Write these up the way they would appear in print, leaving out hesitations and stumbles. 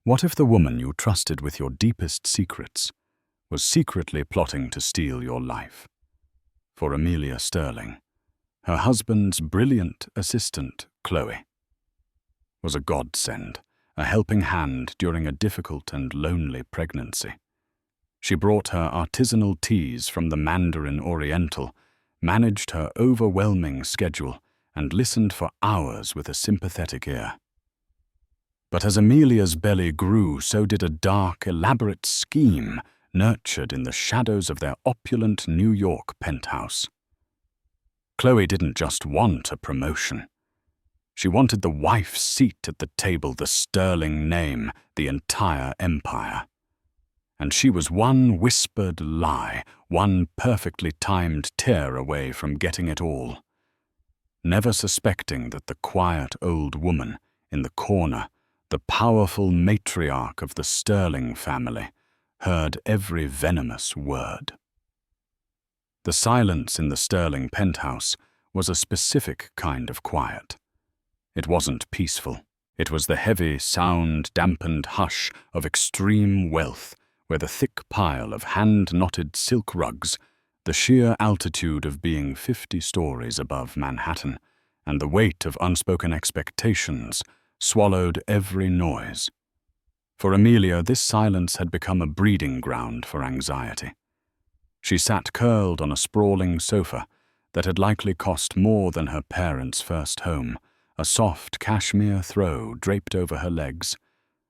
What if the woman you trusted with your deepest secrets was secretly plotting to steal your life? For Amelia Sterling, her husband's brilliant assistant, Chloe, was a godsend, a helping hand during a difficult and lonely pregnancy. She brought her artisanal teas from the Mandarin Oriental, managed her overwhelming schedule, and listened for hours with a sympathetic ear. But as Amelia's belly grew, so did a dark, elaborate scheme nurtured in the shadows of their opulent New York penthouse. Chloe didn't just want a promotion. She wanted the wife's seat at the table, the Sterling name, the entire empire. And she was one whispered lie, one perfectly timed tear away from getting it all. Never suspecting that the quiet old woman in the corner, the powerful matriarch of the Sterling family, heard every venomous word. The silence in the Sterling penthouse was a specific kind of quiet. It wasn't peaceful. It was the heavy, sound-dampened hush of extreme wealth, where the thick pile of hand-knotted silk rugs, the sheer altitude of being 50 stories above Manhattan, and the weight of unspoken expectations swallowed every noise. For Amelia, this silence had become a breeding ground for anxiety. She sat curled on a sprawling sofa that had likely cost more than her parents' first home, a soft cashmere throw draped over her legs.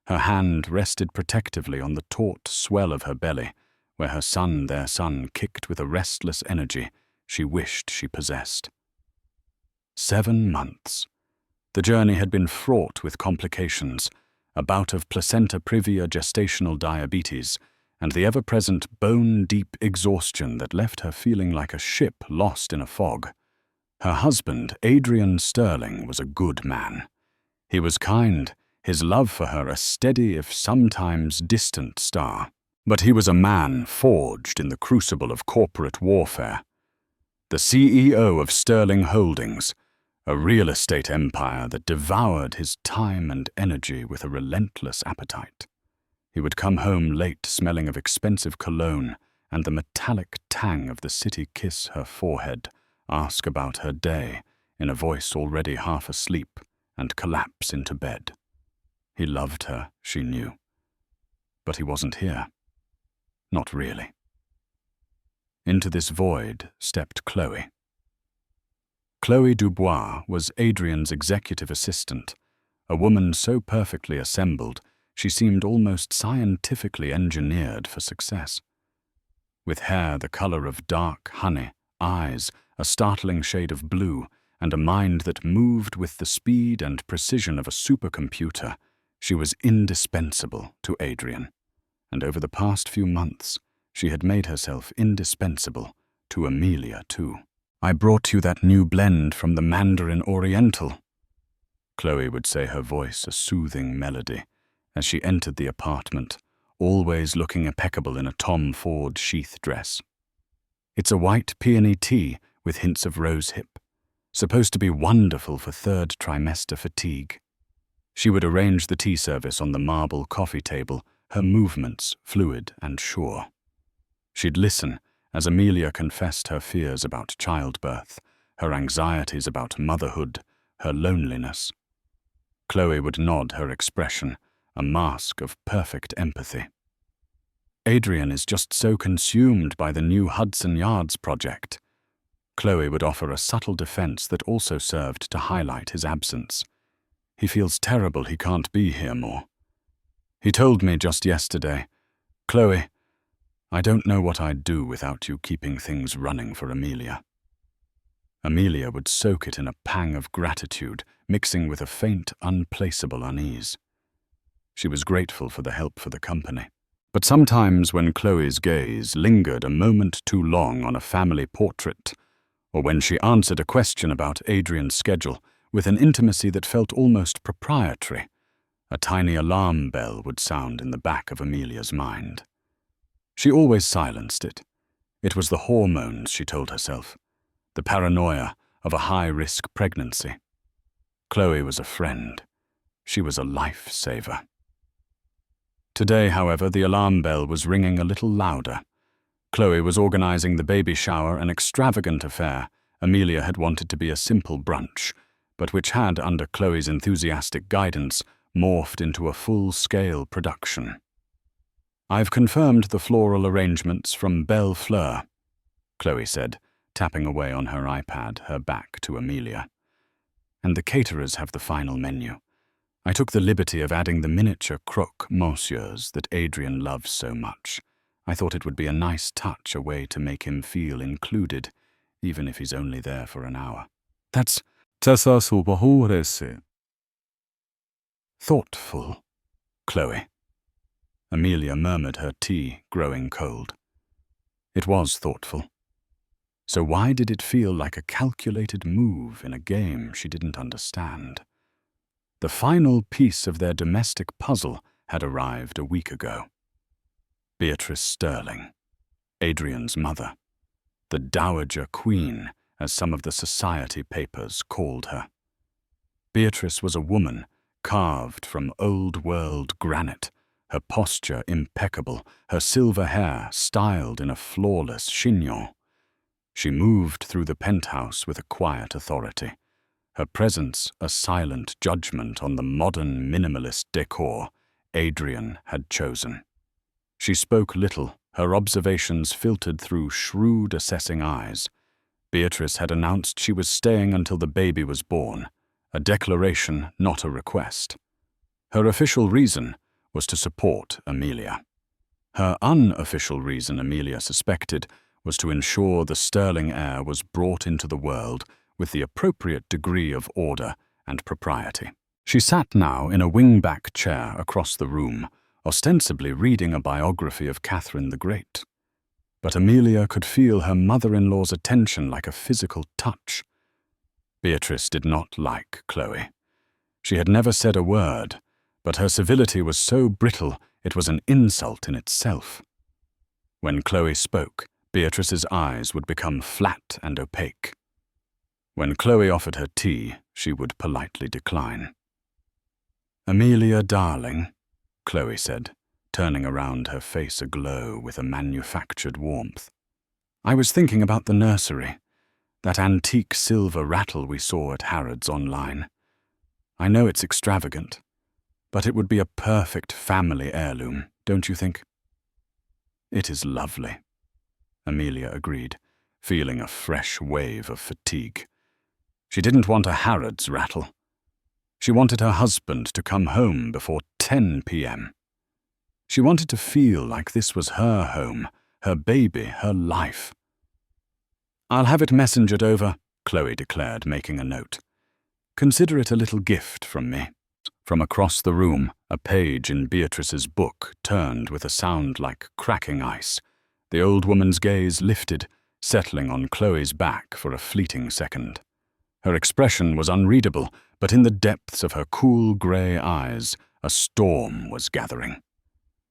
Her hand rested protectively on the taut swell of her belly, where her son, their son, kicked with a restless energy she wished she possessed. 7 months. The journey had been fraught with complications, a bout of placenta previa gestational diabetes, and the ever-present bone-deep exhaustion that left her feeling like a ship lost in a fog. Her husband, Adrian Sterling, was a good man. He was kind, his love for her a steady if sometimes distant star. But he was a man forged in the crucible of corporate warfare. The CEO of Sterling Holdings, a real estate empire that devoured his time and energy with a relentless appetite. He would come home late smelling of expensive cologne and the metallic tang of the city kiss her forehead, ask about her day in a voice already half asleep, and collapse into bed. He loved her, she knew. But he wasn't here. Not really. Into this void stepped Chloe. Chloe Dubois was Adrian's executive assistant, a woman so perfectly assembled she seemed almost scientifically engineered for success. With hair the color of dark honey, eyes a startling shade of blue, and a mind that moved with the speed and precision of a supercomputer, she was indispensable to Adrian. And over the past few months, she had made herself indispensable to Amelia too. "I brought you that new blend from the Mandarin Oriental," Chloe would say, her voice a soothing melody, as she entered the apartment, always looking impeccable in a Tom Ford sheath dress. "It's a white peony tea with hints of rosehip, supposed to be wonderful for third trimester fatigue." She would arrange the tea service on the marble coffee table, her movements fluid and sure. She'd listen as Amelia confessed her fears about childbirth, her anxieties about motherhood, her loneliness. Chloe would nod her expression, a mask of perfect empathy. "Adrian is just so consumed by the new Hudson Yards project." Chloe would offer a subtle defense that also served to highlight his absence. "He feels terrible he can't be here more. He told me just yesterday, 'Chloe, I don't know what I'd do without you keeping things running for Amelia.'" Amelia would soak it in a pang of gratitude, mixing with a faint, unplaceable unease. She was grateful for the help for the company. But sometimes when Chloe's gaze lingered a moment too long on a family portrait, or when she answered a question about Adrian's schedule with an intimacy that felt almost proprietary, a tiny alarm bell would sound in the back of Amelia's mind. She always silenced it. It was the hormones, she told herself, the paranoia of a high-risk pregnancy. Chloe was a friend. She was a lifesaver. Today, however, the alarm bell was ringing a little louder. Chloe was organizing the baby shower, an extravagant affair Amelia had wanted to be a simple brunch, but which had, under Chloe's enthusiastic guidance, morphed into a full-scale production. "I've confirmed the floral arrangements from Belle Fleur," Chloe said, tapping away on her iPad, her back to Amelia. "And the caterers have the final menu. I took the liberty of adding the miniature croque-monsieurs that Adrian loves so much. I thought it would be a nice touch, a way to make him feel included, even if he's only there for an hour." "That's Overhears." "Thoughtful, Chloe." Amelia murmured, her tea growing cold. It was thoughtful. So why did it feel like a calculated move in a game she didn't understand? The final piece of their domestic puzzle had arrived a week ago. Beatrice Sterling, Adrian's mother, the Dowager Queen, as some of the society papers called her. Beatrice was a woman carved from old-world granite, her posture impeccable, her silver hair styled in a flawless chignon. She moved through the penthouse with a quiet authority, her presence a silent judgment on the modern minimalist decor Adrian had chosen. She spoke little, her observations filtered through shrewd, assessing eyes. Beatrice had announced she was staying until the baby was born, a declaration, not a request. Her official reason was to support Amelia. Her unofficial reason, Amelia suspected, was to ensure the Sterling heir was brought into the world with the appropriate degree of order and propriety. She sat now in a wing-back chair across the room, ostensibly reading a biography of Catherine the Great. But Amelia could feel her mother-in-law's attention like a physical touch. Beatrice did not like Chloe. She had never said a word, but her civility was so brittle it was an insult in itself. When Chloe spoke, Beatrice's eyes would become flat and opaque. When Chloe offered her tea, she would politely decline. "Amelia, darling," Chloe said, turning around, her face aglow with a manufactured warmth. "I was thinking about the nursery, that antique silver rattle we saw at Harrods online. I know it's extravagant, but it would be a perfect family heirloom, don't you think?" "It is lovely," Amelia agreed, feeling a fresh wave of fatigue. She didn't want a Harrods rattle. She wanted her husband to come home before 10 p.m. She wanted to feel like this was her home, her baby, her life. "I'll have it messengered over," Chloe declared, making a note. "Consider it a little gift from me." From across the room, a page in Beatrice's book turned with a sound like cracking ice. The old woman's gaze lifted, settling on Chloe's back for a fleeting second. Her expression was unreadable, but in the depths of her cool grey eyes, a storm was gathering.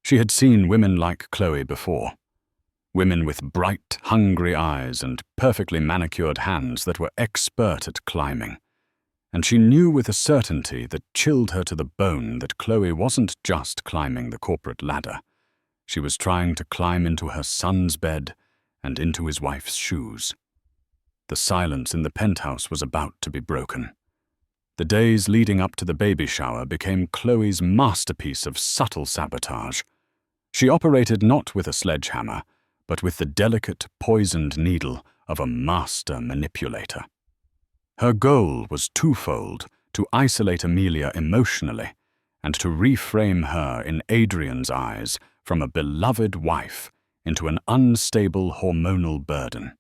She had seen women like Chloe before. Women with bright, hungry eyes and perfectly manicured hands that were expert at climbing. And she knew with a certainty that chilled her to the bone that Chloe wasn't just climbing the corporate ladder. She was trying to climb into her son's bed and into his wife's shoes. The silence in the penthouse was about to be broken. The days leading up to the baby shower became Chloe's masterpiece of subtle sabotage. She operated not with a sledgehammer, but with the delicate, poisoned needle of a master manipulator. Her goal was twofold: to isolate Amelia emotionally, and to reframe her in Adrian's eyes from a beloved wife into an unstable hormonal burden.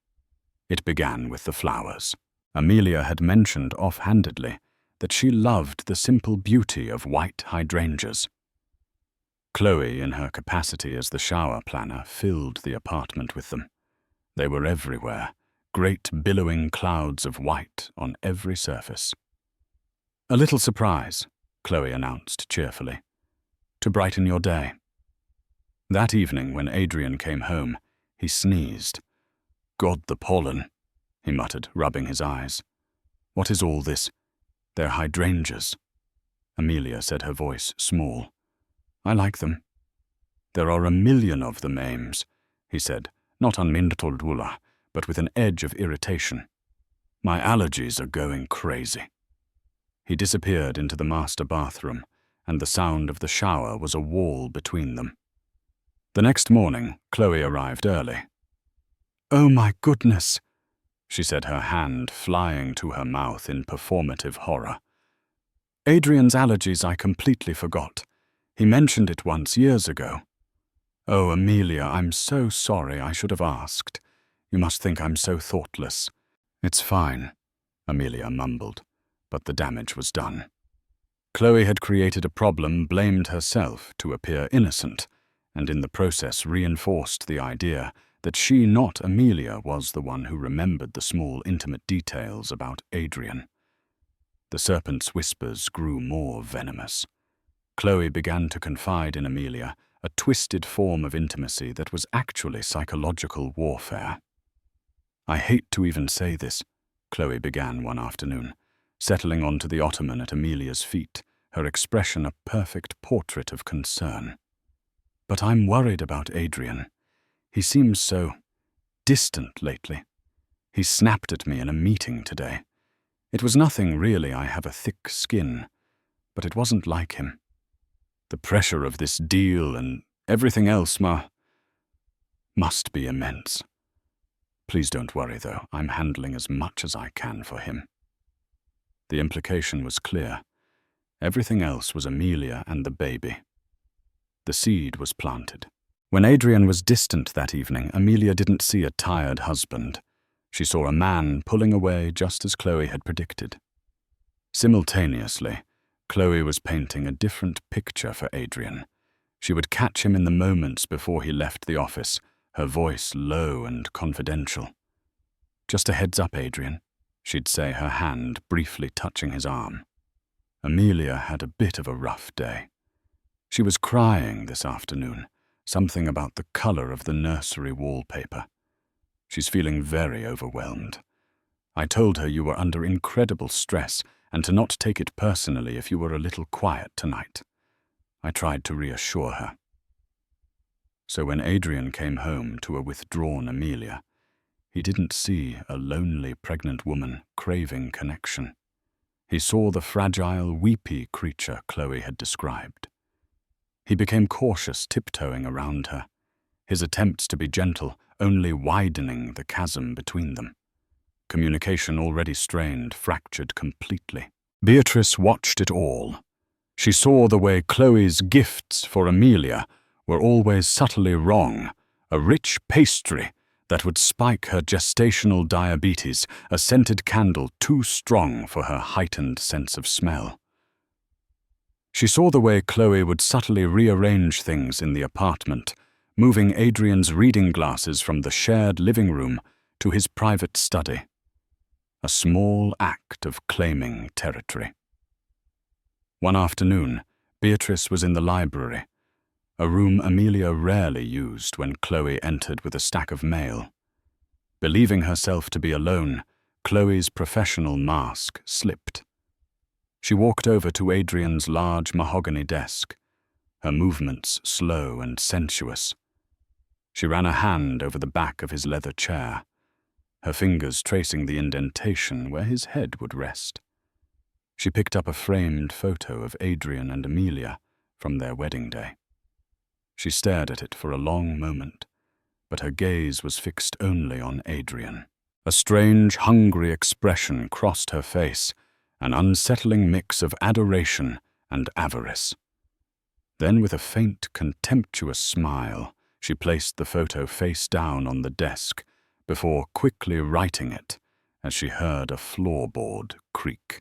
It began with the flowers. Amelia had mentioned offhandedly that she loved the simple beauty of white hydrangeas. Chloe, in her capacity as the shower planner, filled the apartment with them. They were everywhere, great billowing clouds of white on every surface. "A little surprise," Chloe announced cheerfully, "to brighten your day." That evening, when Adrian came home, he sneezed. "God, the pollen," he muttered, rubbing his eyes. "What is all this? They're hydrangeas." Amelia said, her voice small. "I like them. "There are 1,000,000 of them, Ames," he said, not unmindled, but with an edge of irritation. "My allergies are going crazy." He disappeared into the master bathroom, and the sound of the shower was a wall between them. The next morning, Chloe arrived early. "Oh my goodness," she said, her hand flying to her mouth in performative horror. "Adrian's allergies I completely forgot. He mentioned it once years ago." "Oh, Amelia, I'm so sorry. I should have asked. You must think I'm so thoughtless." "It's fine," Amelia mumbled, but the damage was done. Chloe had created a problem, blamed herself to appear innocent, and in the process reinforced the idea that she, not Amelia, was the one who remembered the small, intimate details about Adrian. The serpent's whispers grew more venomous. Chloe began to confide in Amelia a twisted form of intimacy that was actually psychological warfare. "I hate to even say this," Chloe began one afternoon, settling onto the ottoman at Amelia's feet, her expression a perfect portrait of concern. "But I'm worried about Adrian. He seems so distant lately. He snapped at me in a meeting today. It was nothing really, I have a thick skin, but it wasn't like him. The pressure of this deal and everything else must be immense. Please don't worry, though. I'm handling as much as I can for him." The implication was clear. Everything else was Amelia and the baby. The seed was planted. When Adrian was distant that evening, Amelia didn't see a tired husband. She saw a man pulling away just as Chloe had predicted. Simultaneously, Chloe was painting a different picture for Adrian. She would catch him in the moments before he left the office, her voice low and confidential. "Just a heads up, Adrian," she'd say, her hand briefly touching his arm. Amelia had a bit of a rough day. She was crying this afternoon, something about the color of the nursery wallpaper. "She's feeling very overwhelmed. I told her you were under incredible stress and to not take it personally if you were a little quiet tonight." I tried to reassure her. So when Adrian came home to a withdrawn Amelia, he didn't see a lonely pregnant woman craving connection. He saw the fragile, weepy creature Chloe had described. He became cautious, tiptoeing around her, his attempts to be gentle only widening the chasm between them. Communication already strained, fractured completely. Beatrice watched it all. She saw the way Chloe's gifts for Amelia were always subtly wrong, a rich pastry that would spike her gestational diabetes, a scented candle too strong for her heightened sense of smell. She saw the way Chloe would subtly rearrange things in the apartment, moving Adrian's reading glasses from the shared living room to his private study. A small act of claiming territory. One afternoon, Beatrice was in the library, a room Amelia rarely used when Chloe entered with a stack of mail. Believing herself to be alone, Chloe's professional mask slipped. She walked over to Adrian's large mahogany desk, her movements slow and sensuous. She ran a hand over the back of his leather chair, her fingers tracing the indentation where his head would rest. She picked up a framed photo of Adrian and Amelia from their wedding day. She stared at it for a long moment, but her gaze was fixed only on Adrian. A strange, hungry expression crossed her face, an unsettling mix of adoration and avarice. Then, with a faint, contemptuous smile, she placed the photo face down on the desk before quickly righting it as she heard a floorboard creak.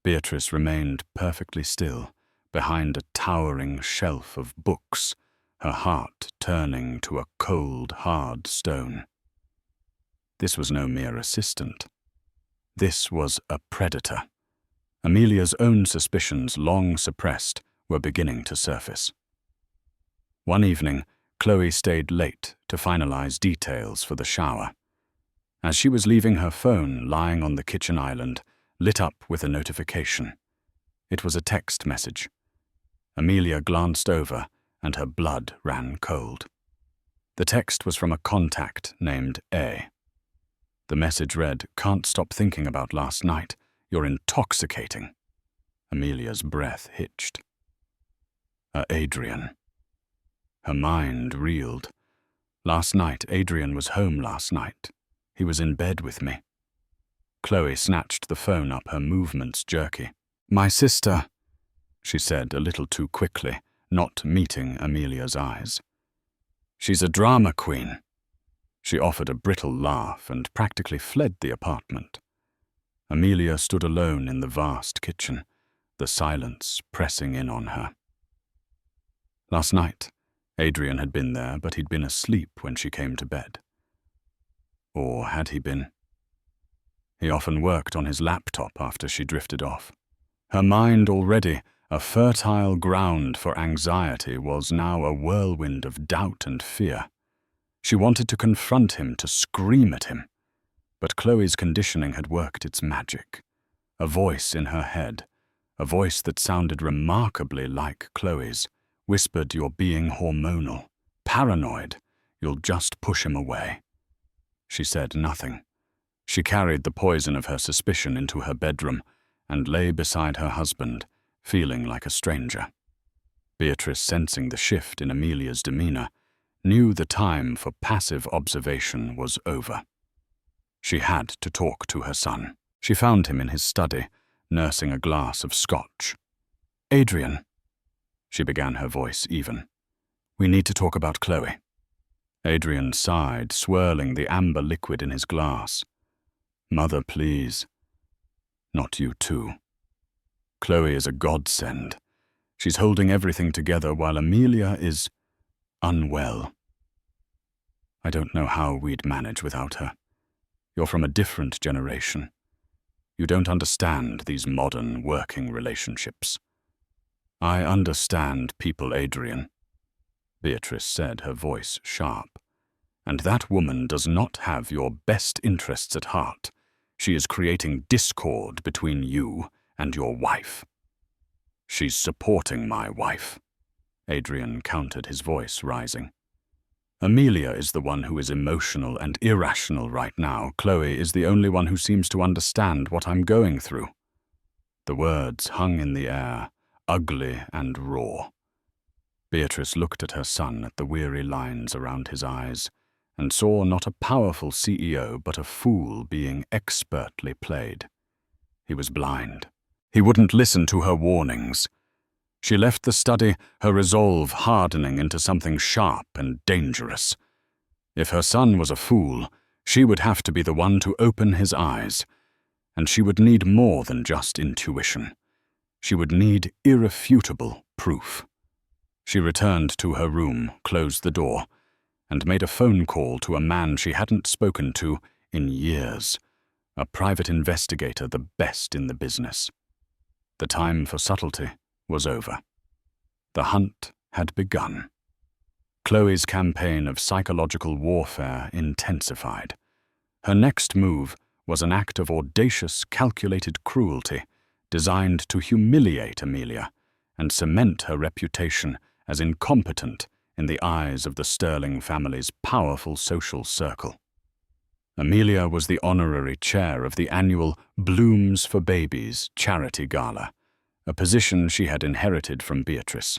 Beatrice remained perfectly still behind a towering shelf of books, her heart turning to a cold, hard stone. This was no mere assistant. This was a predator. Amelia's own suspicions, long suppressed, were beginning to surface. One evening, Chloe stayed late to finalize details for the shower. As she was leaving, her phone, lying on the kitchen island, lit up with a notification. It was a text message. Amelia glanced over and her blood ran cold. The text was from a contact named A. The message read, "Can't stop thinking about last night. You're intoxicating." Amelia's breath hitched. Adrian. Her mind reeled. Last night, Adrian was home last night. He was in bed with me. Chloe snatched the phone up, her movements jerky. "My sister," she said a little too quickly, not meeting Amelia's eyes. "She's a drama queen." She offered a brittle laugh and practically fled the apartment. Amelia stood alone in the vast kitchen, the silence pressing in on her. Last night, Adrian had been there, but he'd been asleep when she came to bed. Or had he been? He often worked on his laptop after she drifted off. Her mind, already a fertile ground for anxiety, was now a whirlwind of doubt and fear. She wanted to confront him, to scream at him. But Chloe's conditioning had worked its magic. A voice in her head, a voice that sounded remarkably like Chloe's, whispered, "You're being hormonal, paranoid. You'll just push him away." She said nothing. She carried the poison of her suspicion into her bedroom and lay beside her husband, feeling like a stranger. Beatrice, sensing the shift in Amelia's demeanor, knew the time for passive observation was over. She had to talk to her son. She found him in his study, nursing a glass of scotch. "Adrian," she began, her voice even, "we need to talk about Chloe." Adrian sighed, swirling the amber liquid in his glass. "Mother, please. Not you too. Chloe is a godsend. She's holding everything together while Amelia is unwell. I don't know how we'd manage without her. You're from a different generation. You don't understand these modern working relationships." "I understand people, Adrian," Beatrice said, her voice sharp. "And that woman does not have your best interests at heart. She is creating discord between you and your wife." "She's supporting my wife," Adrian countered, his voice rising. "Amelia is the one who is emotional and irrational right now. Chloe is the only one who seems to understand what I'm going through." The words hung in the air, ugly and raw. Beatrice looked at her son, at the weary lines around his eyes, and saw not a powerful CEO but a fool being expertly played. He was blind. He wouldn't listen to her warnings. She left the study, her resolve hardening into something sharp and dangerous. If her son was a fool, she would have to be the one to open his eyes, and she would need more than just intuition. She would need irrefutable proof. She returned to her room, closed the door, and made a phone call to a man she hadn't spoken to in years, a private investigator, the best in the business. The time for subtlety was over. The hunt had begun. Chloe's campaign of psychological warfare intensified. Her next move was an act of audacious, calculated cruelty designed to humiliate Amelia and cement her reputation as incompetent in the eyes of the Sterling family's powerful social circle. Amelia was the honorary chair of the annual Blooms for Babies charity gala, a position she had inherited from Beatrice.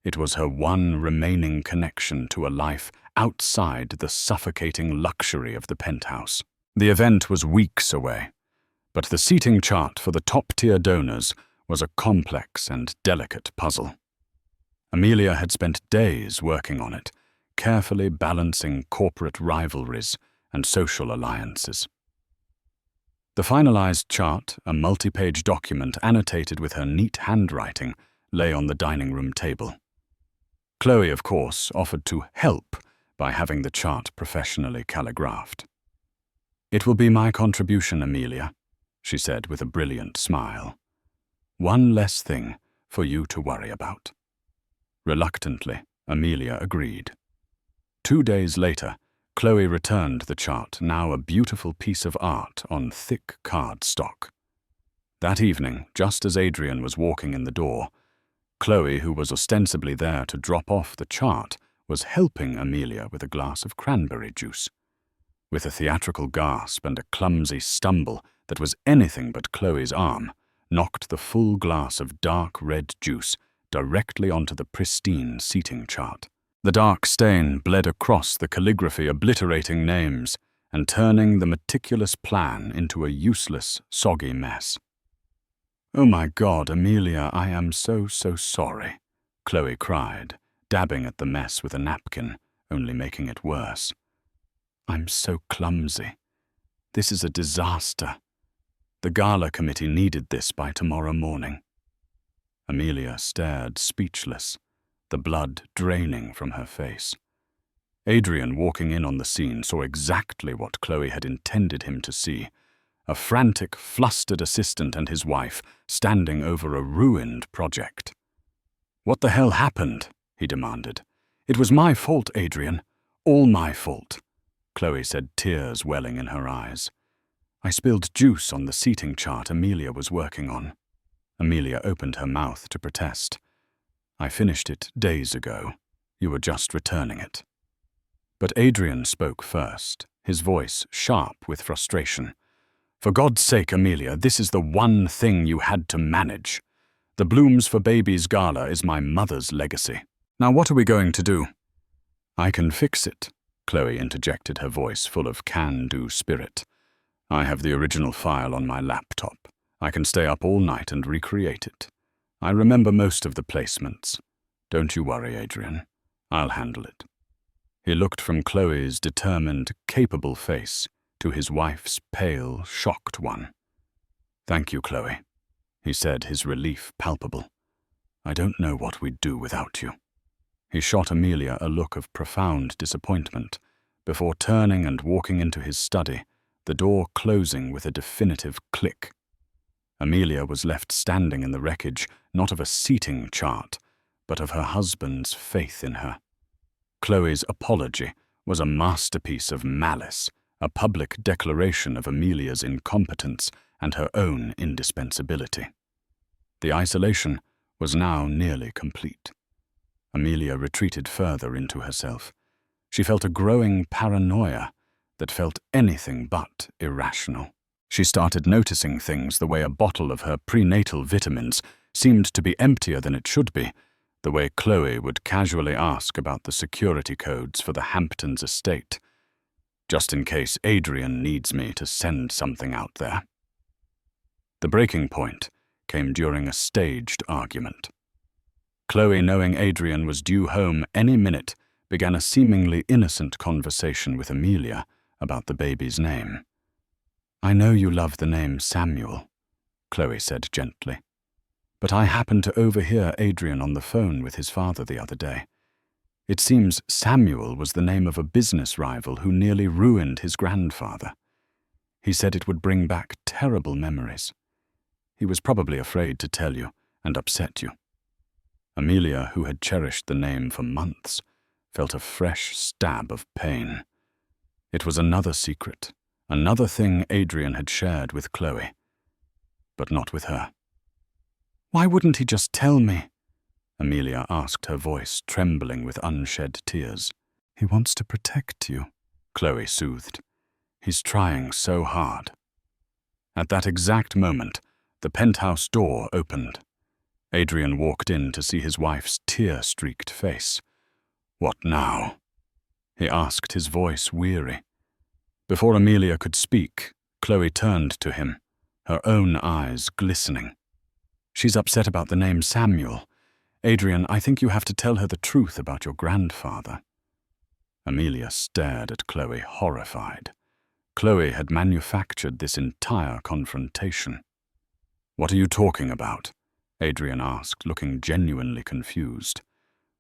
It was her one remaining connection to a life outside the suffocating luxury of the penthouse. The event was weeks away, but the seating chart for the top-tier donors was a complex and delicate puzzle. Amelia had spent days working on it, carefully balancing corporate rivalries and social alliances. The finalized chart, a multi-page document annotated with her neat handwriting, lay on the dining room table. Chloe, of course, offered to help by having the chart professionally calligraphed. "It will be my contribution, Amelia," she said with a brilliant smile. "One less thing for you to worry about." Reluctantly, Amelia agreed. 2 days later, Chloe returned the chart, now a beautiful piece of art on thick cardstock. That evening, just as Adrian was walking in the door, Chloe, who was ostensibly there to drop off the chart, was helping Amelia with a glass of cranberry juice. With a theatrical gasp and a clumsy stumble that was anything but Chloe's arm, knocked the full glass of dark red juice directly onto the pristine seating chart. The dark stain bled across the calligraphy, obliterating names and turning the meticulous plan into a useless, soggy mess. "Oh my God, Amelia, I am so sorry," Chloe cried, dabbing at the mess with a napkin, only making it worse. "I'm so clumsy. This is a disaster. The gala committee needed this by tomorrow morning." Amelia stared speechless, the blood draining from her face. Adrian, walking in on the scene, saw exactly what Chloe had intended him to see: a frantic, flustered assistant and his wife standing over a ruined project. "What the hell happened?" he demanded. "It was my fault, Adrian. All my fault," Chloe said, tears welling in her eyes. "I spilled juice on the seating chart Amelia was working on." Amelia opened her mouth to protest. "I finished it days ago. You were just returning it." But Adrian spoke first, his voice sharp with frustration. "For God's sake, Amelia, this is the one thing you had to manage. The Blooms for Babies Gala is my mother's legacy. Now what are we going to do?" "I can fix it," Chloe interjected, her voice full of can-do spirit. "I have the original file on my laptop. I can stay up all night and recreate it. I remember most of the placements. Don't you worry, Adrian. I'll handle it." He looked from Chloe's determined, capable face to his wife's pale, shocked one. "Thank you, Chloe," he said, his relief palpable. "I don't know what we'd do without you." He shot Amelia a look of profound disappointment before turning and walking into his study, the door closing with a definitive click. Amelia was left standing in the wreckage, not of a seating chart, but of her husband's faith in her. Chloe's apology was a masterpiece of malice, a public declaration of Amelia's incompetence and her own indispensability. The isolation was now nearly complete. Amelia retreated further into herself. She felt a growing paranoia that felt anything but irrational. She started noticing things the way a bottle of her prenatal vitamins seemed to be emptier than it should be, the way Chloe would casually ask about the security codes for the Hamptons estate, just in case Adrian needs me to send something out there. The breaking point came during a staged argument. Chloe, knowing Adrian was due home any minute, began a seemingly innocent conversation with Amelia about the baby's name. "I know you love the name Samuel," Chloe said gently, "but I happened to overhear Adrian on the phone with his father the other day. It seems Samuel was the name of a business rival who nearly ruined his grandfather. He said it would bring back terrible memories. He was probably afraid to tell you and upset you." Amelia, who had cherished the name for months, felt a fresh stab of pain. It was another secret, another thing Adrian had shared with Chloe, but not with her. "Why wouldn't he just tell me?" Amelia asked, her voice trembling with unshed tears. "He wants to protect you," Chloe soothed. "He's trying so hard." At that exact moment, the penthouse door opened. Adrian walked in to see his wife's tear-streaked face. "What now?" he asked, his voice weary. Before Amelia could speak, Chloe turned to him, her own eyes glistening. "She's upset about the name Samuel. Adrian, I think you have to tell her the truth about your grandfather." Amelia stared at Chloe, horrified. Chloe had manufactured this entire confrontation. "What are you talking about?" Adrian asked, looking genuinely confused.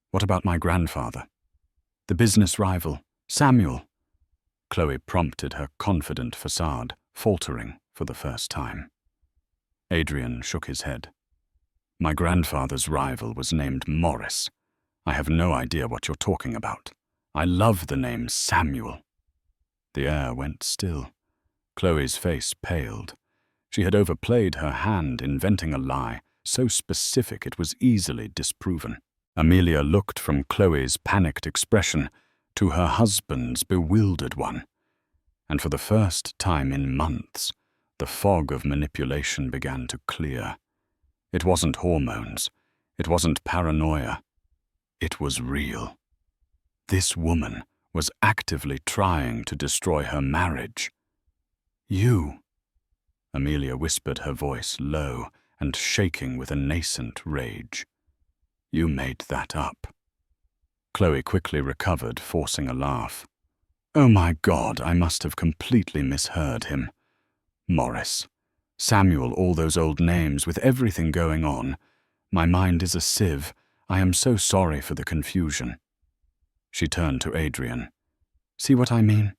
"What about my grandfather?" "The business rival, Samuel," Chloe prompted, her confident facade faltering for the first time. Adrian shook his head. "My grandfather's rival was named Morris. I have no idea what you're talking about. I love the name Samuel." The air went still. Chloe's face paled. She had overplayed her hand, inventing a lie so specific it was easily disproven. Amelia looked from Chloe's panicked expression to her husband's bewildered one, and for the first time in months, the fog of manipulation began to clear. It wasn't hormones. It wasn't paranoia. It was real. This woman was actively trying to destroy her marriage. "You," Amelia whispered, her voice low and shaking with a nascent rage. "You made that up." Chloe quickly recovered, forcing a laugh. "Oh my God, I must have completely misheard him. Morris, Samuel, all those old names with everything going on. My mind is a sieve. I am so sorry for the confusion." She turned to Adrian. "See what I mean?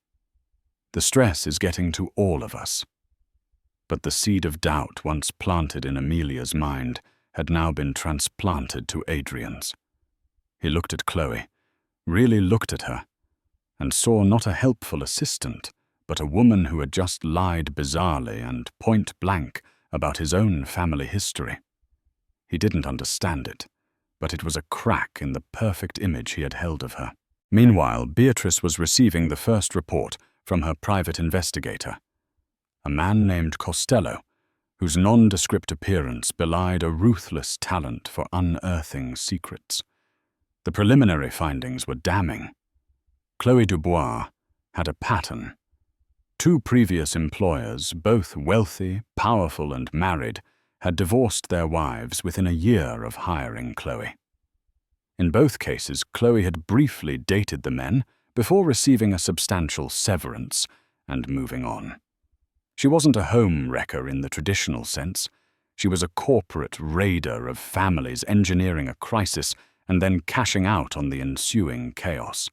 The stress is getting to all of us." But the seed of doubt once planted in Amelia's mind had now been transplanted to Adrian's. He looked at Chloe, really looked at her, and saw not a helpful assistant, but a woman who had just lied bizarrely and point-blank about his own family history. He didn't understand it, but it was a crack in the perfect image he had held of her. Meanwhile, Beatrice was receiving the first report from her private investigator, a man named Costello, whose nondescript appearance belied a ruthless talent for unearthing secrets. The preliminary findings were damning. Chloe Dubois had a pattern. 2 previous employers, both wealthy, powerful, and married, had divorced their wives within a year of hiring Chloe. In both cases, Chloe had briefly dated the men before receiving a substantial severance and moving on. She wasn't a home wrecker in the traditional sense. She was a corporate raider of families engineering a crisis and then cashing out on the ensuing chaos.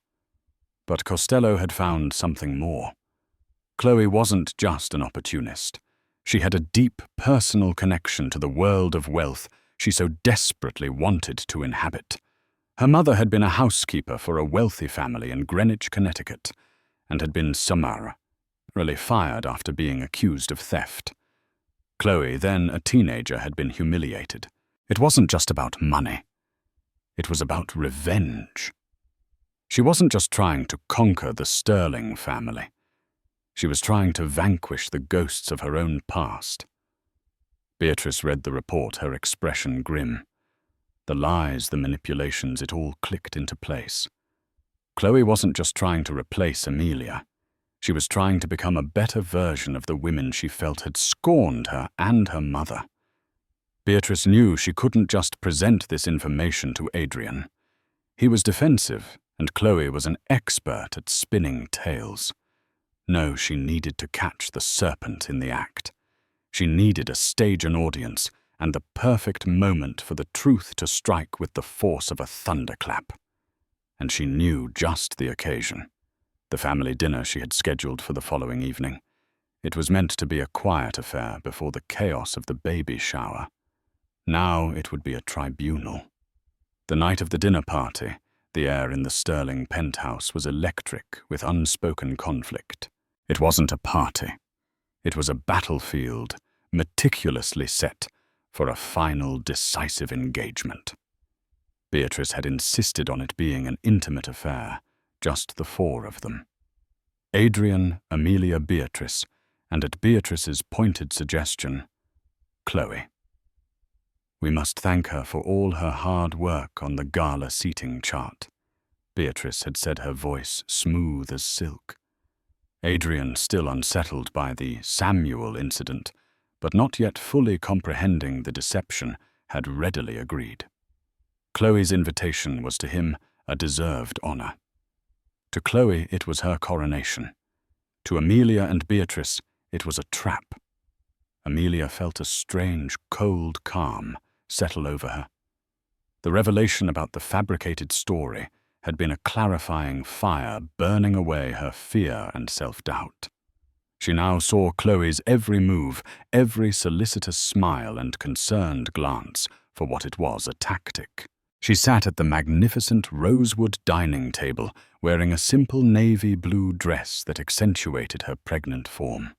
But Costello had found something more. Chloe wasn't just an opportunist. She had a deep personal connection to the world of wealth she so desperately wanted to inhabit. Her mother had been a housekeeper for a wealthy family in Greenwich, Connecticut, and had been summarily fired after being accused of theft. Chloe, then a teenager, had been humiliated. It wasn't just about money. It was about revenge. She wasn't just trying to conquer the Sterling family. She was trying to vanquish the ghosts of her own past. Beatrice read the report, her expression grim. The lies, the manipulations, it all clicked into place. Chloe wasn't just trying to replace Amelia. She was trying to become a better version of the women she felt had scorned her and her mother. Beatrice knew she couldn't just present this information to Adrian. He was defensive, and Chloe was an expert at spinning tales. No, she needed to catch the serpent in the act. She needed to stage an audience and the perfect moment for the truth to strike with the force of a thunderclap. And she knew just the occasion. The family dinner she had scheduled for the following evening. It was meant to be a quiet affair before the chaos of the baby shower. Now it would be a tribunal. The night of the dinner party, the air in the Sterling penthouse was electric with unspoken conflict. It wasn't a party. It was a battlefield, meticulously set for a final decisive engagement. Beatrice had insisted on it being an intimate affair, just the 4 of them. Adrian, Amelia, Beatrice, and at Beatrice's pointed suggestion, Chloe. We must thank her for all her hard work on the gala seating chart. Beatrice had said, her voice smooth as silk. Adrian, still unsettled by the Samuel incident, but not yet fully comprehending the deception, had readily agreed. Chloe's invitation was to him a deserved honor. To Chloe it was her coronation. To Amelia and Beatrice it was a trap. Amelia felt a strange, cold calm settle over her. The revelation about the fabricated story had been a clarifying fire burning away her fear and self-doubt. She now saw Chloe's every move, every solicitous smile and concerned glance for what it was, a tactic. She sat at the magnificent rosewood dining table, wearing a simple navy blue dress that accentuated her pregnant form.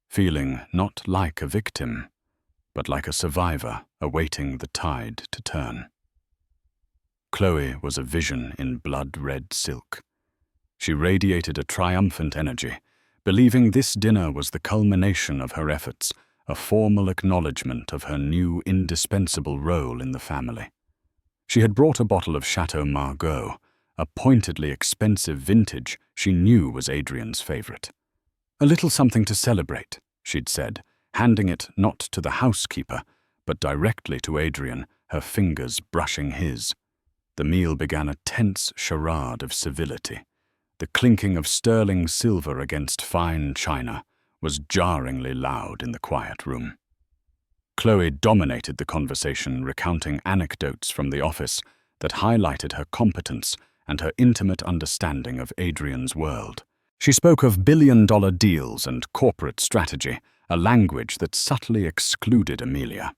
Feeling not like a victim, but like a survivor awaiting the tide to turn. Chloe was a vision in blood-red silk. She radiated a triumphant energy, believing this dinner was the culmination of her efforts, a formal acknowledgement of her new indispensable role in the family. She had brought a bottle of Chateau Margaux, a pointedly expensive vintage she knew was Adrian's favorite. "A little something to celebrate," she'd said, handing it not to the housekeeper, but directly to Adrian, her fingers brushing his. The meal began a tense charade of civility. The clinking of sterling silver against fine china was jarringly loud in the quiet room. Chloe dominated the conversation, recounting anecdotes from the office that highlighted her competence and her intimate understanding of Adrian's world. She spoke of billion-dollar deals and corporate strategy, a language that subtly excluded Amelia.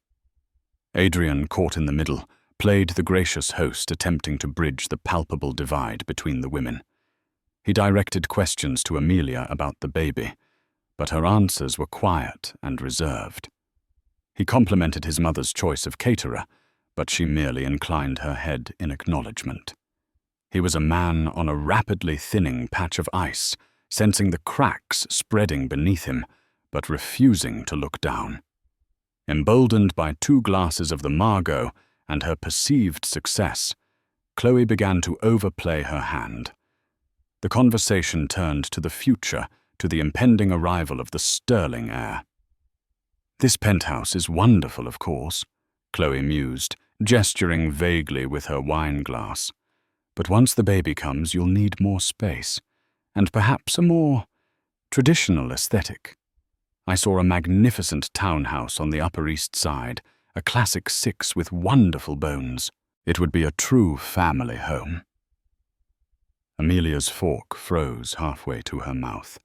Adrian, caught in the middle, played the gracious host, attempting to bridge the palpable divide between the women. He directed questions to Amelia about the baby, but her answers were quiet and reserved. He complimented his mother's choice of caterer, but she merely inclined her head in acknowledgement. He was a man on a rapidly thinning patch of ice, sensing the cracks spreading beneath him, but refusing to look down. Emboldened by 2 glasses of the Margaux and her perceived success, Chloe began to overplay her hand. The conversation turned to the future, to the impending arrival of the Sterling heir. "This penthouse is wonderful, of course," Chloe mused, gesturing vaguely with her wine glass. "But once the baby comes, you'll need more space, and perhaps a more traditional aesthetic. I saw a magnificent townhouse on the Upper East Side, a classic 6 with wonderful bones. It would be a true family home." Amelia's fork froze halfway to her mouth.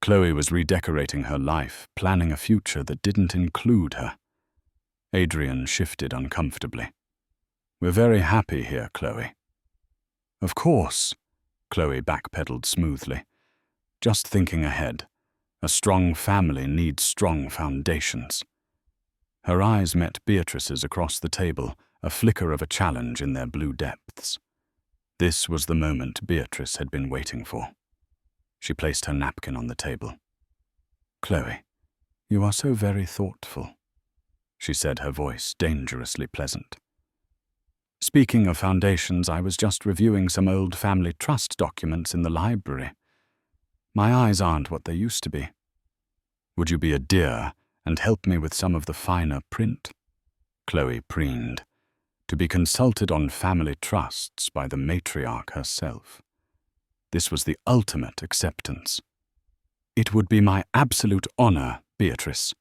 Chloe was redecorating her life, planning a future that didn't include her. Adrian shifted uncomfortably. "We're very happy here, Chloe." "Of course," Chloe backpedaled smoothly. "Just thinking ahead. A strong family needs strong foundations." Her eyes met Beatrice's across the table, a flicker of a challenge in their blue depths. This was the moment Beatrice had been waiting for. She placed her napkin on the table. "Chloe, you are so very thoughtful," she said, her voice dangerously pleasant. "Speaking of foundations, I was just reviewing some old family trust documents in the library. My eyes aren't what they used to be. Would you be a dear and help me with some of the finer print?" Chloe preened. To be consulted on family trusts by the matriarch herself. This was the ultimate acceptance. "It would be my absolute honor, Beatrice,"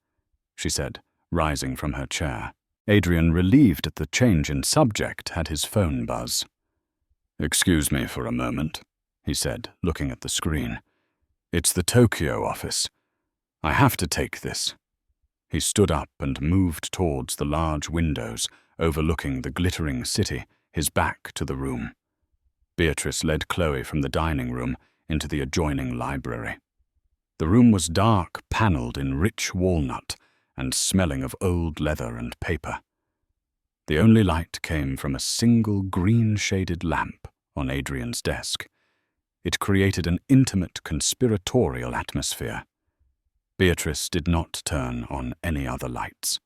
she said, rising from her chair. Adrian, relieved at the change in subject, had his phone buzz. "Excuse me for a moment," he said, looking at the screen. "It's the Tokyo office. I have to take this." He stood up and moved towards the large windows overlooking the glittering city, his back to the room. Beatrice led Chloe from the dining room into the adjoining library. The room was dark, panelled in rich walnut and smelling of old leather and paper. The only light came from a single green-shaded lamp on Adrian's desk. It created an intimate, conspiratorial atmosphere. Beatrice did not turn on any other lights.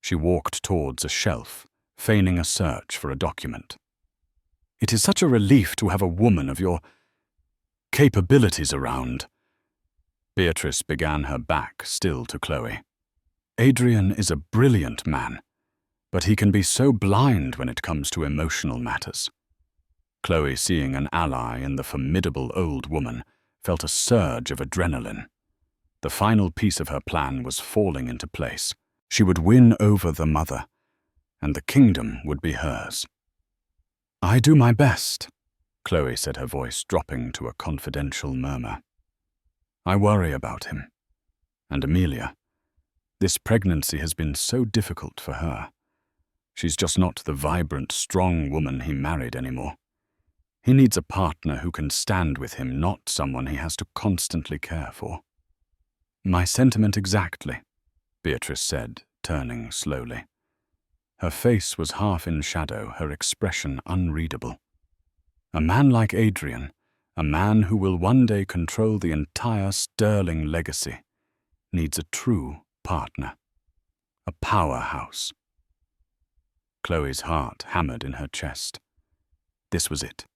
She walked towards a shelf, feigning a search for a document. "It is such a relief to have a woman of your capabilities around." Beatrice began, her back still to Chloe. "Adrian is a brilliant man, but he can be so blind when it comes to emotional matters." Chloe, seeing an ally in the formidable old woman, felt a surge of adrenaline. The final piece of her plan was falling into place. She would win over the mother, and the kingdom would be hers. "I do my best," Chloe said, her voice dropping to a confidential murmur. "I worry about him. And Amelia. This pregnancy has been so difficult for her. She's just not the vibrant, strong woman he married anymore. He needs a partner who can stand with him, not someone he has to constantly care for." "My sentiment exactly," Beatrice said, turning slowly. Her face was half in shadow, her expression unreadable. A man like Adrian, a man who will one day control the entire Sterling legacy, needs a true partner, a powerhouse. Chloe's heart hammered in her chest. This was it.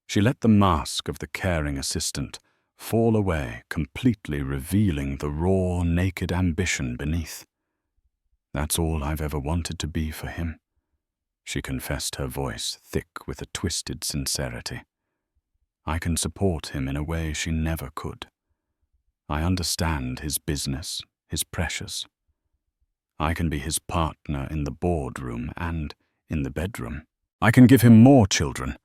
She let the mask of the caring assistant fall away, completely revealing the raw, naked ambition beneath. That's all I've ever wanted to be for him, she confessed, her voice thick with a twisted sincerity. I can support him in a way she never could. I understand his business, his pressures. I can be his partner in the boardroom and in the bedroom. I can give him more children,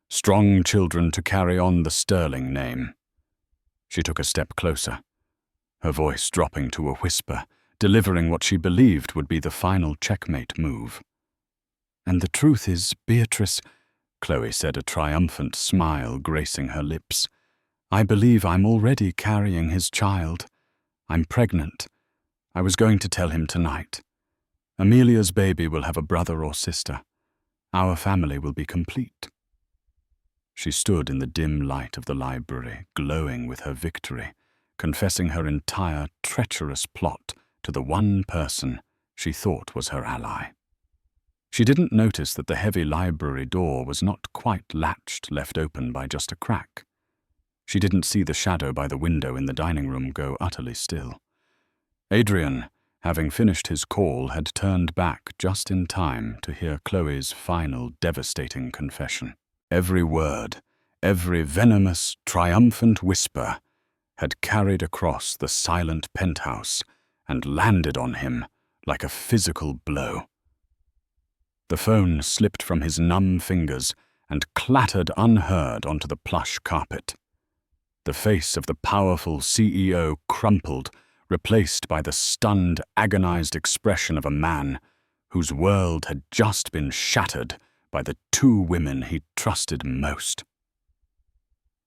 strong children to carry on the Sterling name. She took a step closer, her voice dropping to a whisper, delivering what she believed would be the final checkmate move. And the truth is, Beatrice, Chloe said, a triumphant smile gracing her lips, I believe I'm already carrying his child. I'm pregnant. I was going to tell him tonight. Amelia's baby will have a brother or sister. Our family will be complete. She stood in the dim light of the library, glowing with her victory, confessing her entire treacherous plot to the one person she thought was her ally. She didn't notice that the heavy library door was not quite latched, left open by just a crack. She didn't see the shadow by the window in the dining room go utterly still. Adrian, having finished his call, had turned back just in time to hear Chloe's final devastating confession. Every word, every venomous, triumphant whisper had carried across the silent penthouse and landed on him like a physical blow. The phone slipped from his numb fingers and clattered unheard onto the plush carpet. The face of the powerful CEO crumpled, replaced by the stunned, agonized expression of a man whose world had just been shattered by the two women he trusted most.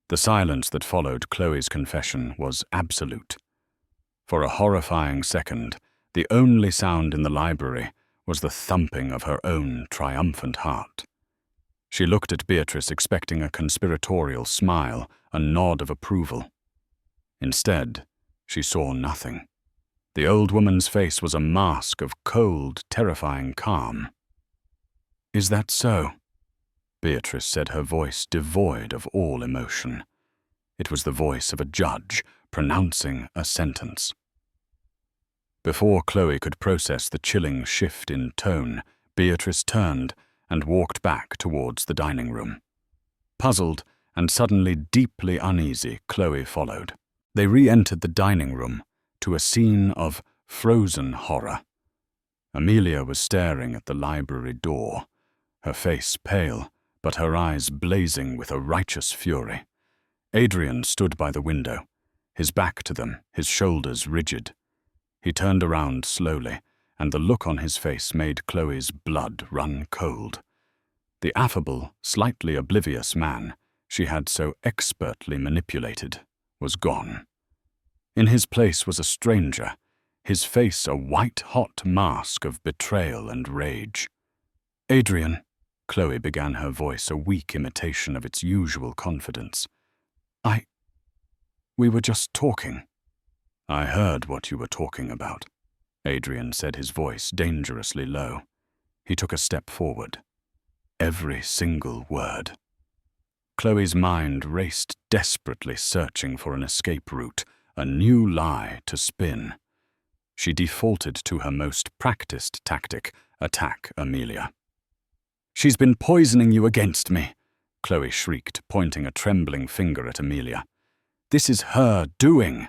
The silence that followed Chloe's confession was absolute. For a horrifying second, the only sound in the library was the thumping of her own triumphant heart. She looked at Beatrice, expecting a conspiratorial smile, a nod of approval. Instead, she saw nothing. The old woman's face was a mask of cold, terrifying calm. "Is that so?" Beatrice said, her voice devoid of all emotion. It was the voice of a judge pronouncing a sentence. Before Chloe could process the chilling shift in tone, Beatrice turned and walked back towards the dining room. Puzzled and suddenly deeply uneasy, Chloe followed. They re-entered the dining room to a scene of frozen horror. Amelia was staring at the library door, her face pale, but her eyes blazing with a righteous fury. Adrian stood by the window, his back to them, his shoulders rigid. He turned around slowly, and the look on his face made Chloe's blood run cold. The affable, slightly oblivious man she had so expertly manipulated was gone. In his place was a stranger, his face a white-hot mask of betrayal and rage. "Adrian," Chloe began, her voice a weak imitation of its usual confidence. We were just talking." "I heard what you were talking about," Adrian said, his voice dangerously low. He took a step forward. Every single word. Chloe's mind raced desperately, searching for an escape route, a new lie to spin. She defaulted to her most practiced tactic, attack Amelia. "She's been poisoning you against me," Chloe shrieked, pointing a trembling finger at Amelia. "This is her doing.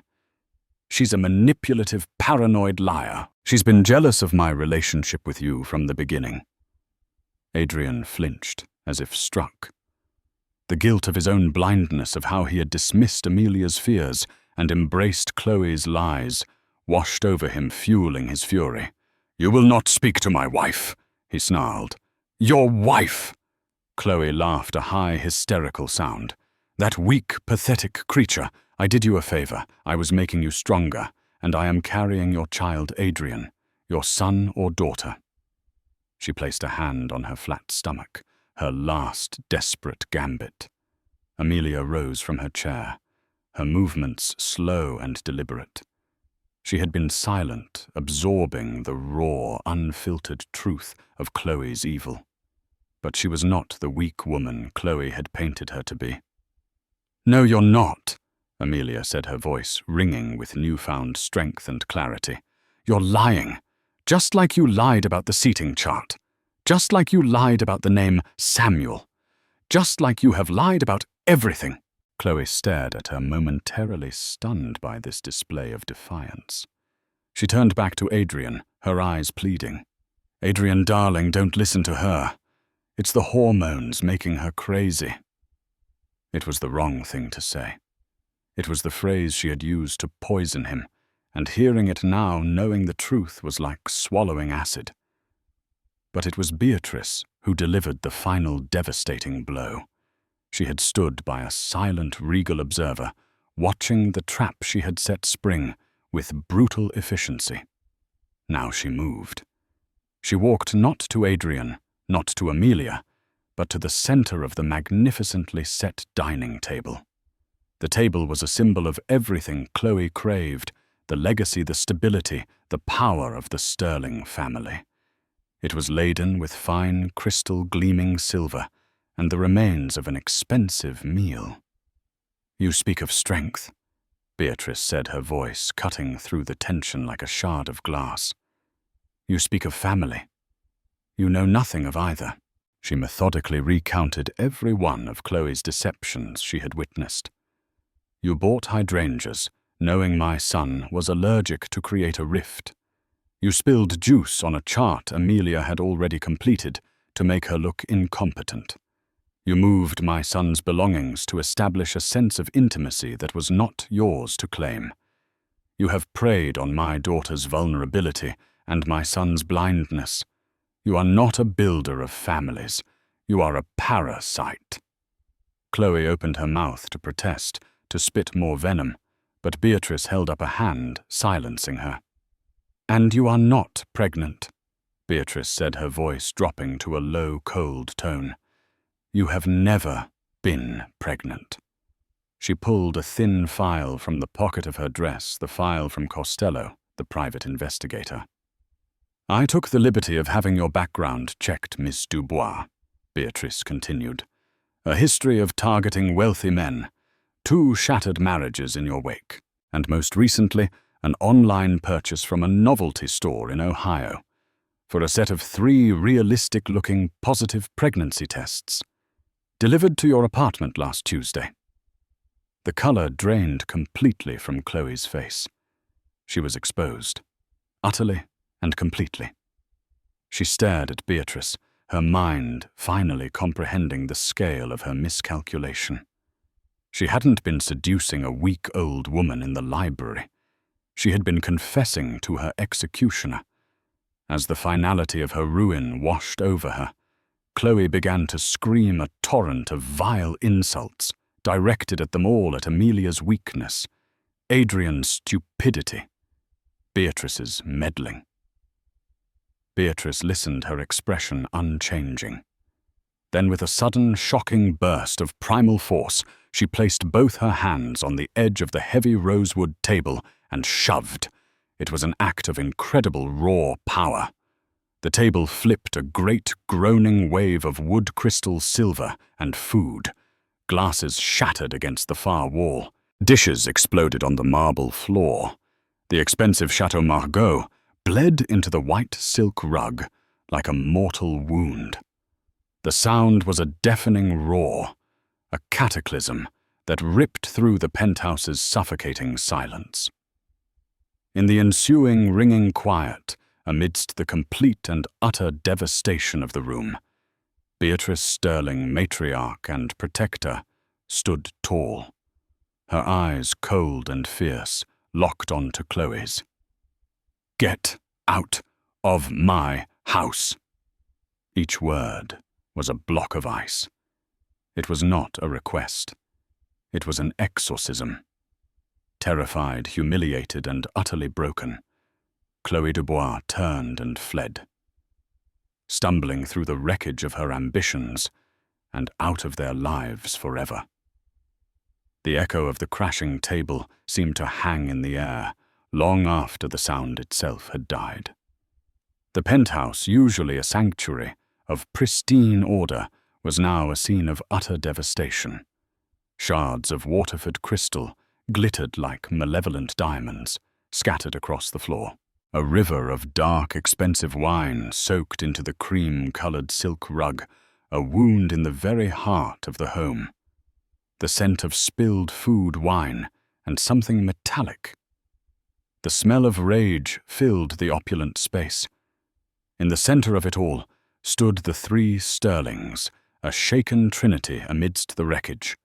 She's a manipulative, paranoid liar. She's been jealous of my relationship with you from the beginning." Adrian flinched, as if struck. The guilt of his own blindness, of how he had dismissed Amelia's fears and embraced Chloe's lies, washed over him, fueling his fury. "You will not speak to my wife," he snarled. "Your wife!" Chloe laughed, a high, hysterical sound. "That weak, pathetic creature. I did you a favor. I was making you stronger, and I am carrying your child, Adrian. Your son or daughter?" She placed a hand on her flat stomach, her last desperate gambit. Amelia rose from her chair, her movements slow and deliberate. She had been silent, absorbing the raw, unfiltered truth of Chloe's evil. But she was not the weak woman Chloe had painted her to be. "No, you're not," Amelia said, her voice ringing with newfound strength and clarity. "You're lying, just like you lied about the seating chart, just like you lied about the name Samuel, just like you have lied about everything." Chloe stared at her, momentarily stunned by this display of defiance. She turned back to Adrian, her eyes pleading. "Adrian, darling, don't listen to her. It's the hormones making her crazy." It was the wrong thing to say. It was the phrase she had used to poison him, and hearing it now, knowing the truth, was like swallowing acid. But it was Beatrice who delivered the final devastating blow. She had stood by a silent, regal observer, watching the trap she had set spring with brutal efficiency. Now she moved. She walked not to Adrian, not to Amelia, but to the center of the magnificently set dining table. The table was a symbol of everything Chloe craved, the legacy, the stability, the power of the Sterling family. It was laden with fine, crystal-gleaming silver and the remains of an expensive meal. "You speak of strength," Beatrice said, her voice cutting through the tension like a shard of glass. "You speak of family. You know nothing of either." She methodically recounted every one of Chloe's deceptions she had witnessed. "You bought hydrangeas, knowing my son was allergic to create a rift. You spilled juice on a chart Amelia had already completed to make her look incompetent. You moved my son's belongings to establish a sense of intimacy that was not yours to claim. You have preyed on my daughter's vulnerability and my son's blindness. You are not a builder of families. You are a parasite." Chloe opened her mouth to protest, to spit more venom, but Beatrice held up a hand, silencing her. "And you are not pregnant," Beatrice said, her voice dropping to a low, cold tone. "You have never been pregnant." She pulled a thin file from the pocket of her dress, the file from Costello, the private investigator. "I took the liberty of having your background checked, Miss Dubois," Beatrice continued. "A history of targeting wealthy men, 2 shattered marriages in your wake, and most recently, an online purchase from a novelty store in Ohio for a set of 3 realistic-looking positive pregnancy tests, delivered to your apartment last Tuesday." The color drained completely from Chloe's face. She was exposed, utterly and completely. She stared at Beatrice, her mind finally comprehending the scale of her miscalculation. She hadn't been seducing a week-old woman in the library. She had been confessing to her executioner. As the finality of her ruin washed over her, Chloe began to scream a torrent of vile insults, directed at them all, at Amelia's weakness, Adrian's stupidity, Beatrice's meddling. Beatrice listened, her expression unchanging. Then, with a sudden, shocking burst of primal force, she placed both her hands on the edge of the heavy rosewood table and shoved. It was an act of incredible raw power. The table flipped, a great groaning wave of wood crystal silver and food. Glasses shattered against the far wall. Dishes exploded on the marble floor. The expensive Chateau Margaux bled into the white silk rug like a mortal wound. The sound was a deafening roar, a cataclysm that ripped through the penthouse's suffocating silence. In the ensuing ringing quiet, amidst the complete and utter devastation of the room, Beatrice Sterling, matriarch and protector, stood tall, her eyes cold and fierce, locked onto Chloe's. "Get out of my house." Each word was a block of ice. It was not a request. It was an exorcism. Terrified, humiliated, and utterly broken, Chloe Dubois turned and fled, stumbling through the wreckage of her ambitions and out of their lives forever. The echo of the crashing table seemed to hang in the air long after the sound itself had died. The penthouse, usually a sanctuary of pristine order, was now a scene of utter devastation. Shards of Waterford crystal glittered like malevolent diamonds, scattered across the floor. A river of dark, expensive wine soaked into the cream-colored silk rug, a wound in the very heart of the home. The scent of spilled food, wine, and something metallic. The smell of rage filled the opulent space. In the center of it all stood the three Sterlings, a shaken trinity amidst the wreckage.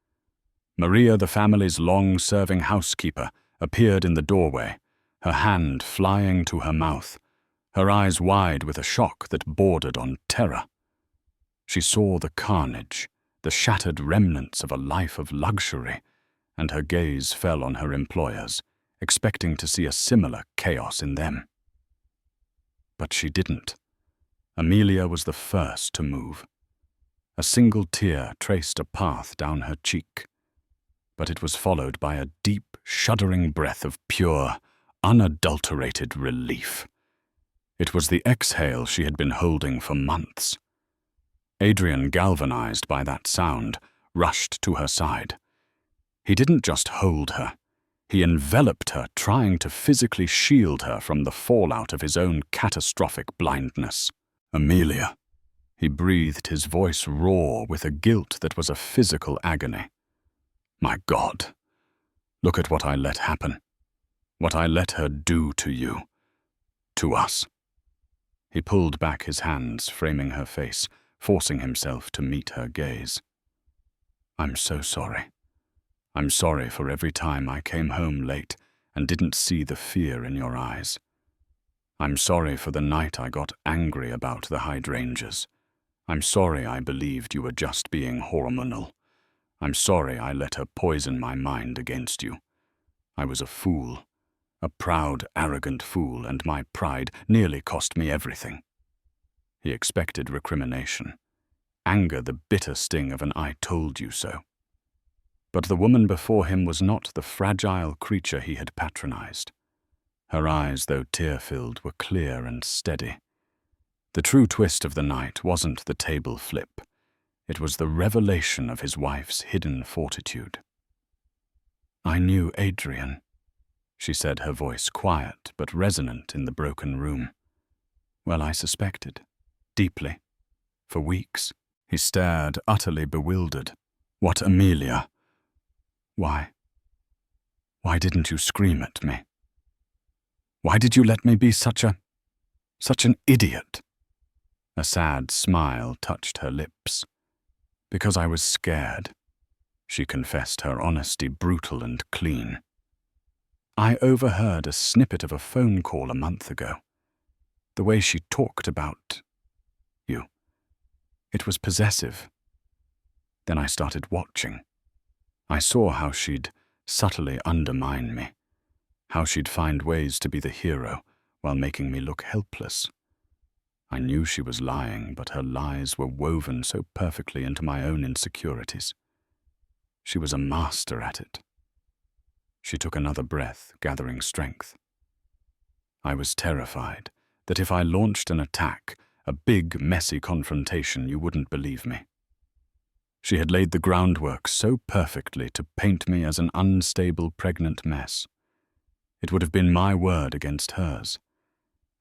Maria, the family's long-serving housekeeper, appeared in the doorway, her hand flying to her mouth, her eyes wide with a shock that bordered on terror. She saw the carnage, the shattered remnants of a life of luxury, and her gaze fell on her employers, expecting to see a similar chaos in them. But she didn't. Amelia was the first to move. A single tear traced a path down her cheek, but it was followed by a deep, shuddering breath of pure, unadulterated relief. It was the exhale she had been holding for months. Adrian, galvanized by that sound, rushed to her side. He didn't just hold her. He enveloped her, trying to physically shield her from the fallout of his own catastrophic blindness. Amelia. He breathed, his voice raw with a guilt that was a physical agony. My God, look at what I let happen. What I let her do to you. To us. He pulled back his hands, framing her face, forcing himself to meet her gaze. I'm so sorry. I'm sorry for every time I came home late and didn't see the fear in your eyes. I'm sorry for the night I got angry about the hydrangeas. I'm sorry I believed you were just being hormonal. I'm sorry I let her poison my mind against you. I was a fool, a proud, arrogant fool, and my pride nearly cost me everything. He expected recrimination, anger, the bitter sting of an "I told you so." But the woman before him was not the fragile creature he had patronized. Her eyes, though tear-filled, were clear and steady. The true twist of the night wasn't the table flip. It was the revelation of his wife's hidden fortitude. I knew Adrian, she said, her voice quiet but resonant in the broken room. Well, I suspected. Deeply. For weeks. He stared, utterly bewildered. What, Amelia? Why didn't you scream at me? Why did you let me be such an idiot? A sad smile touched her lips. Because I was scared, she confessed, her honesty brutal and clean. I overheard a snippet of a phone call a month ago. The way she talked about you. It was possessive. Then I started watching. I saw how she'd subtly undermine me, how she'd find ways to be the hero while making me look helpless. I knew she was lying, but her lies were woven so perfectly into my own insecurities. She was a master at it. She took another breath, gathering strength. I was terrified that if I launched an attack, a big, messy confrontation, you wouldn't believe me. She had laid the groundwork so perfectly to paint me as an unstable, pregnant mess. It would have been my word against hers.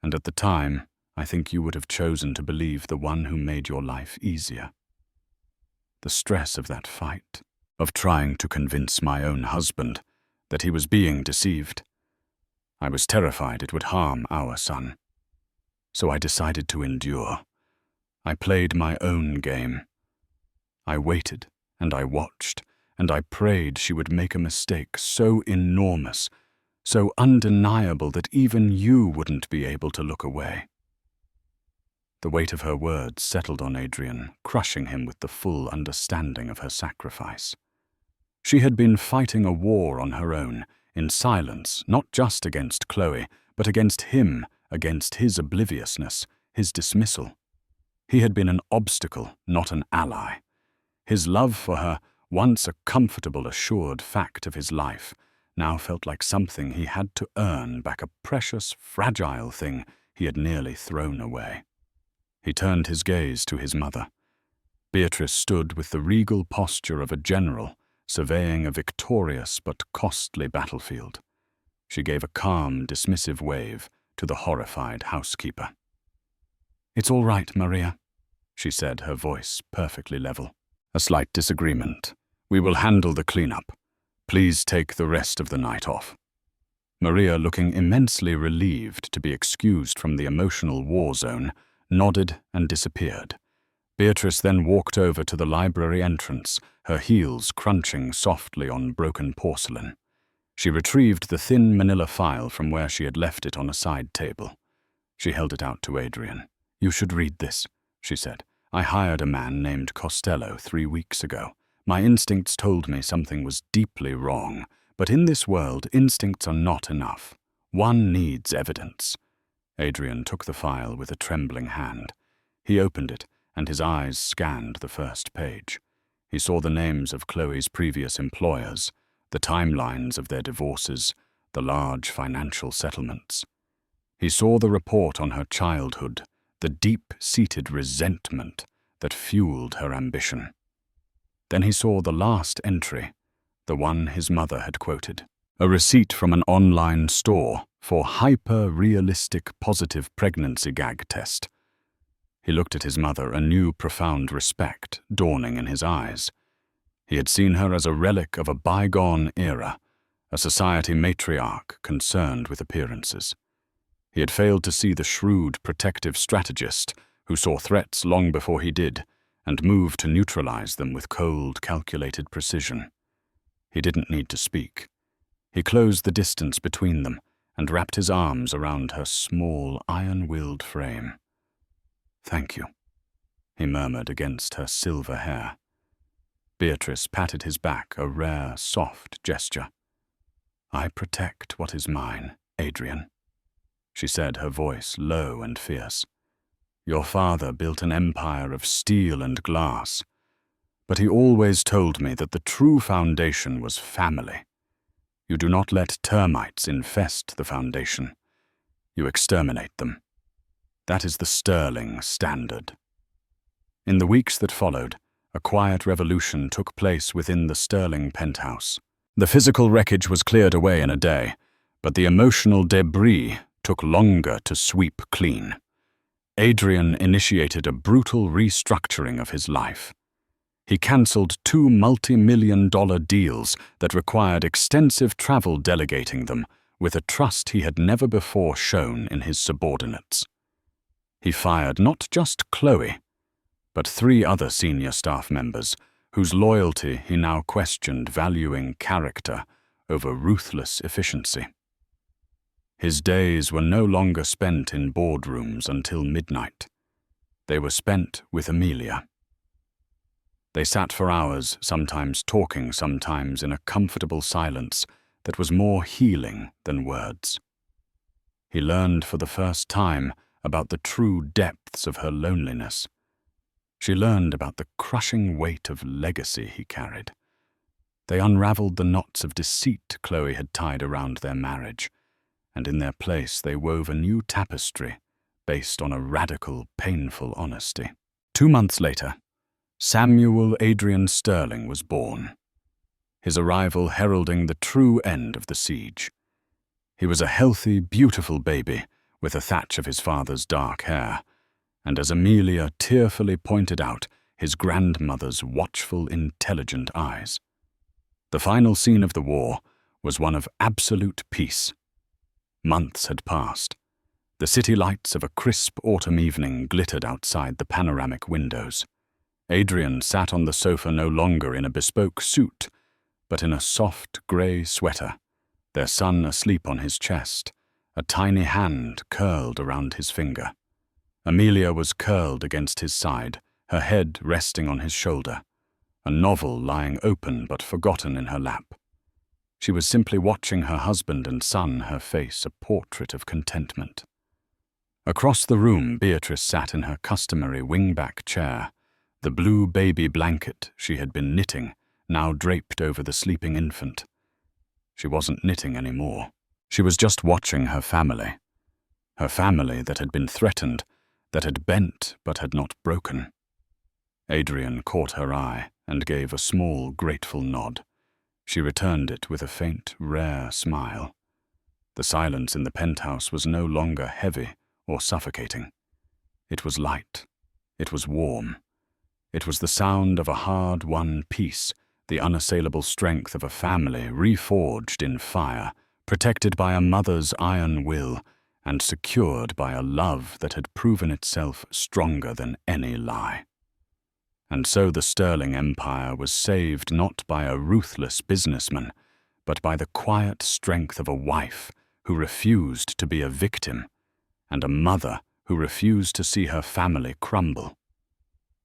And at the time, I think you would have chosen to believe the one who made your life easier. The stress of that fight, of trying to convince my own husband that he was being deceived. I was terrified it would harm our son. So I decided to endure. I played my own game. I waited, and I watched, and I prayed she would make a mistake so enormous, so undeniable that even you wouldn't be able to look away. The weight of her words settled on Adrian, crushing him with the full understanding of her sacrifice. She had been fighting a war on her own, in silence, not just against Chloe, but against him against his obliviousness, his dismissal. He had been an obstacle, not an ally. His love for her, once a comfortable, assured fact of his life, now felt like something he had to earn back, a precious, fragile thing he had nearly thrown away. He turned his gaze to his mother. Beatrice stood with the regal posture of a general, surveying a victorious but costly battlefield. She gave a calm, dismissive wave to the horrified housekeeper. "It's all right, Maria," she said, her voice perfectly level. "A slight disagreement. We will handle the cleanup. Please take the rest of the night off." Maria, looking immensely relieved to be excused from the emotional war zone, nodded and disappeared. Beatrice then walked over to the library entrance, her heels crunching softly on broken porcelain. She retrieved the thin manila file from where she had left it on a side table. She held it out to Adrian. "You should read this," she said. "I hired a man named Costello 3 weeks ago. My instincts told me something was deeply wrong, but in this world, instincts are not enough. One needs evidence." Adrian took the file with a trembling hand. He opened it, and his eyes scanned the first page. He saw the names of Chloe's previous employers, the timelines of their divorces, the large financial settlements. He saw the report on her childhood, the deep-seated resentment that fueled her ambition. Then he saw the last entry, the one his mother had quoted, a receipt from an online store for hyper-realistic positive pregnancy gag test. He looked at his mother, a new profound respect dawning in his eyes. He had seen her as a relic of a bygone era, a society matriarch concerned with appearances. He had failed to see the shrewd protective strategist who saw threats long before he did and moved to neutralize them with cold, calculated precision. He didn't need to speak. He closed the distance between them and wrapped his arms around her small, iron-willed frame. "Thank you," he murmured against her silver hair. Beatrice patted his back, a rare, soft gesture. "I protect what is mine, Adrian," she said, her voice low and fierce. "Your father built an empire of steel and glass, but he always told me that the true foundation was family. You do not let termites infest the foundation. You exterminate them. That is the Sterling standard." In the weeks that followed, a quiet revolution took place within the Sterling penthouse. The physical wreckage was cleared away in a day, but the emotional debris took longer to sweep clean. Adrian initiated a brutal restructuring of his life. He cancelled 2 multi-million-dollar deals that required extensive travel, delegating them with a trust he had never before shown in his subordinates. He fired not just Chloe, but 3 other senior staff members whose loyalty he now questioned, valuing character over ruthless efficiency. His days were no longer spent in boardrooms until midnight. They were spent with Amelia. They sat for hours, sometimes talking, sometimes in a comfortable silence that was more healing than words. He learned for the first time about the true depths of her loneliness. She learned about the crushing weight of legacy he carried. They unraveled the knots of deceit Chloe had tied around their marriage, and in their place they wove a new tapestry based on a radical, painful honesty. 2 months later, Samuel Adrian Sterling was born, his arrival heralding the true end of the siege. He was a healthy, beautiful baby with a thatch of his father's dark hair, and as Amelia tearfully pointed out, his grandmother's watchful, intelligent eyes. The final scene of the war was one of absolute peace. Months had passed. The city lights of a crisp autumn evening glittered outside the panoramic windows. Adrian sat on the sofa no longer in a bespoke suit, but in a soft grey sweater, their son asleep on his chest, a tiny hand curled around his finger. Amelia was curled against his side, her head resting on his shoulder, a novel lying open but forgotten in her lap. She was simply watching her husband and son, her face a portrait of contentment. Across the room, Beatrice sat in her customary wingback chair, the blue baby blanket she had been knitting now draped over the sleeping infant. She wasn't knitting anymore. She was just watching her family that had been threatened, that had bent but had not broken. Adrian caught her eye and gave a small, grateful nod. She returned it with a faint, rare smile. The silence in the penthouse was no longer heavy or suffocating. It was light. It was warm. It was the sound of a hard-won peace, the unassailable strength of a family reforged in fire, protected by a mother's iron will, and secured by a love that had proven itself stronger than any lie. And so the Sterling Empire was saved not by a ruthless businessman, but by the quiet strength of a wife who refused to be a victim, and a mother who refused to see her family crumble.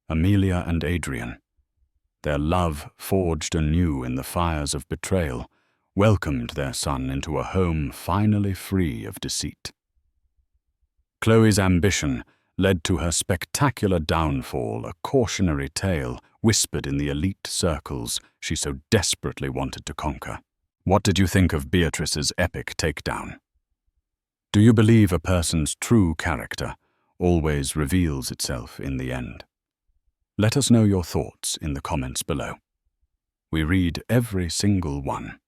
Amelia and Adrian, their love forged anew in the fires of betrayal, welcomed their son into a home finally free of deceit. Chloe's ambition led to her spectacular downfall, a cautionary tale whispered in the elite circles she so desperately wanted to conquer. What did you think of Beatrice's epic takedown? Do you believe a person's true character always reveals itself in the end? Let us know your thoughts in the comments below. We read every single one.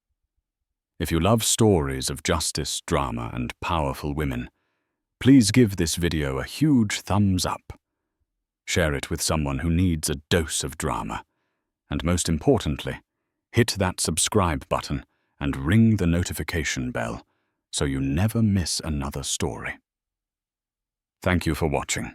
If you love stories of justice, drama, and powerful women, please give this video a huge thumbs up. Share it with someone who needs a dose of drama. And most importantly, hit that subscribe button and ring the notification bell so you never miss another story. Thank you for watching.